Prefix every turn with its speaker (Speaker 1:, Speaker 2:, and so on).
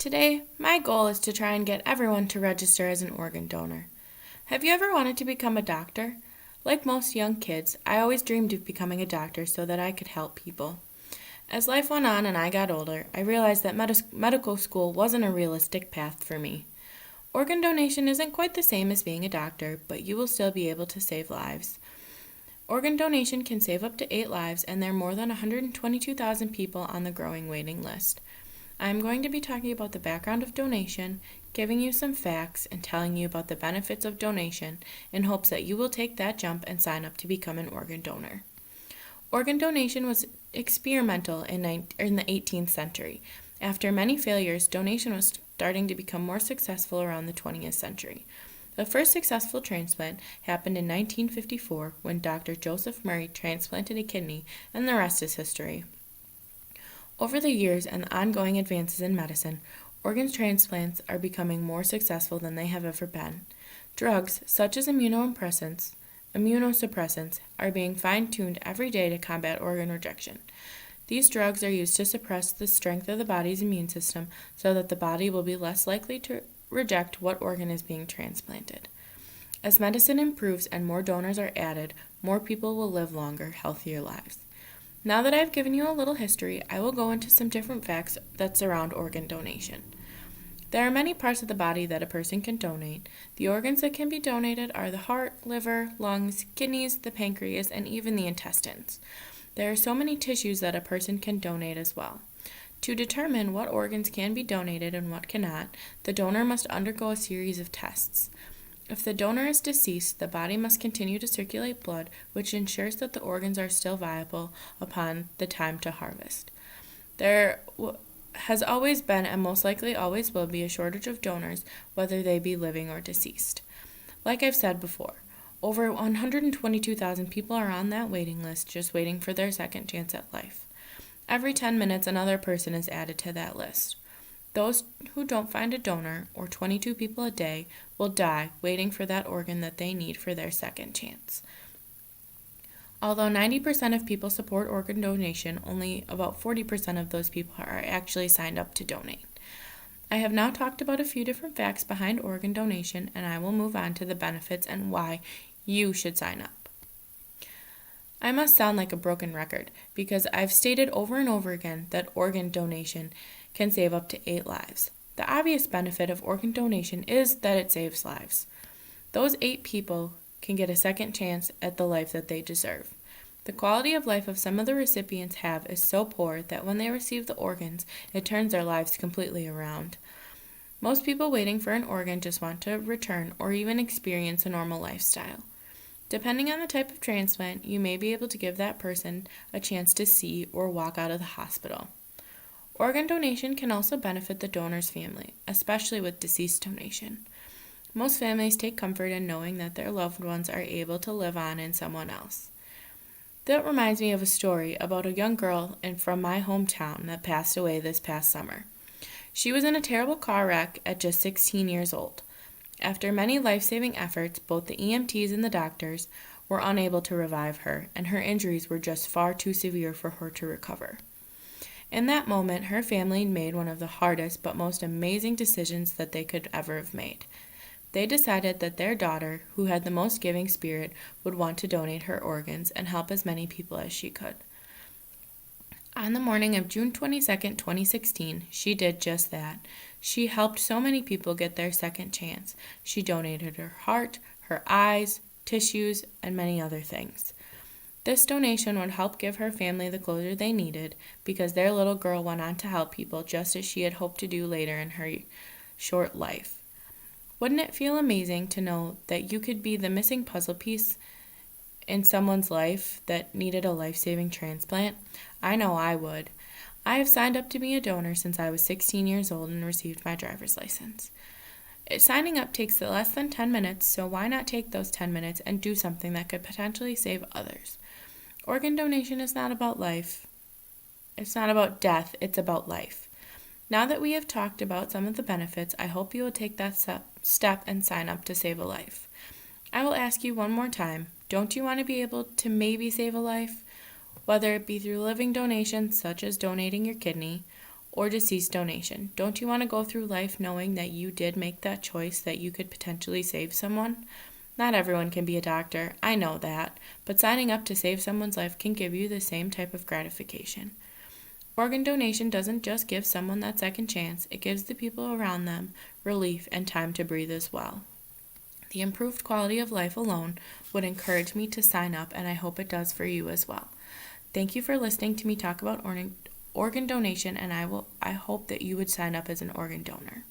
Speaker 1: Today, my goal is to try and get everyone to register as an organ donor. Have you ever wanted to become a doctor? Like most young kids, I always dreamed of becoming a doctor so that I could help people. As life went on and I got older, I realized that medical school wasn't a realistic path for me. Organ donation isn't quite the same as being a doctor, but you will still be able to save lives. Organ donation can save up to 8 lives, and there are more than 122,000 people on the growing waiting list. I'm going to be talking about the background of donation, giving you some facts, and telling you about the benefits of donation in hopes that you will take that jump and sign up to become an organ donor. Organ donation was experimental in the 18th century. After many failures, donation was starting to become more successful around the 20th century. The first successful transplant happened in 1954 when Dr. Joseph Murray transplanted a kidney, and the rest is history. Over the years and the ongoing advances in medicine, organ transplants are becoming more successful than they have ever been. Drugs, such as immunosuppressants, are being fine-tuned every day to combat organ rejection. These drugs are used to suppress the strength of the body's immune system so that the body will be less likely to reject what organ is being transplanted. As medicine improves and more donors are added, more people will live longer, healthier lives. Now that I've given you a little history, I will go into some different facts that surround organ donation. There are many parts of the body that a person can donate. The organs that can be donated are the heart, liver, lungs, kidneys, the pancreas, and even the intestines. There are so many tissues that a person can donate as well. To determine what organs can be donated and what cannot, the donor must undergo a series of tests. If the donor is deceased, the body must continue to circulate blood, which ensures that the organs are still viable upon the time to harvest. There has always been and most likely always will be a shortage of donors, whether they be living or deceased. Like I've said before, over 122,000 people are on that waiting list just waiting for their second chance at life. Every 10 minutes, another person is added to that list. Those who don't find a donor, or 22 people a day, will die waiting for that organ that they need for their second chance. Although 90% of people support organ donation, only about 40% of those people are actually signed up to donate. I have now talked about a few different facts behind organ donation, and I will move on to the benefits and why you should sign up. I must sound like a broken record because I've stated over and over again that organ donation can save up to 8 lives. The obvious benefit of organ donation is that it saves lives. Those 8 people can get a second chance at the life that they deserve. The quality of life of some of the recipients is so poor that when they receive the organs, it turns their lives completely around. Most people waiting for an organ just want to return or even experience a normal lifestyle. Depending on the type of transplant, you may be able to give that person a chance to see or walk out of the hospital. Organ donation can also benefit the donor's family, especially with deceased donation. Most families take comfort in knowing that their loved ones are able to live on in someone else. That reminds me of a story about a young girl from my hometown that passed away this past summer. She was in a terrible car wreck at just 16 years old. After many life-saving efforts, both the EMTs and the doctors were unable to revive her, and her injuries were just far too severe for her to recover. In that moment, her family made one of the hardest but most amazing decisions that they could ever have made. They decided that their daughter, who had the most giving spirit, would want to donate her organs and help as many people as she could. On the morning of June 22, 2016, she did just that. She helped so many people get their second chance. She donated her heart, her eyes, tissues, and many other things. This donation would help give her family the closure they needed because their little girl went on to help people just as she had hoped to do later in her short life. Wouldn't it feel amazing to know that you could be the missing puzzle piece in someone's life that needed a life-saving transplant? I know I would. I have signed up to be a donor since I was 16 years old and received my driver's license. Signing up takes less than 10 minutes, so why not take those 10 minutes and do something that could potentially save others? Organ donation is not about life. It's not about death, it's about life. Now that we have talked about some of the benefits, I hope you will take that step and sign up to save a life. I will ask you one more time, don't you want to be able to maybe save a life? Whether it be through living donations, such as donating your kidney, or deceased donation. Don't you want to go through life knowing that you did make that choice, that you could potentially save someone? Not everyone can be a doctor, I know that, but signing up to save someone's life can give you the same type of gratification. Organ donation doesn't just give someone that second chance, it gives the people around them relief and time to breathe as well. The improved quality of life alone would encourage me to sign up, and I hope it does for you as well. Thank you for listening to me talk about organ donation, and I hope that you would sign up as an organ donor.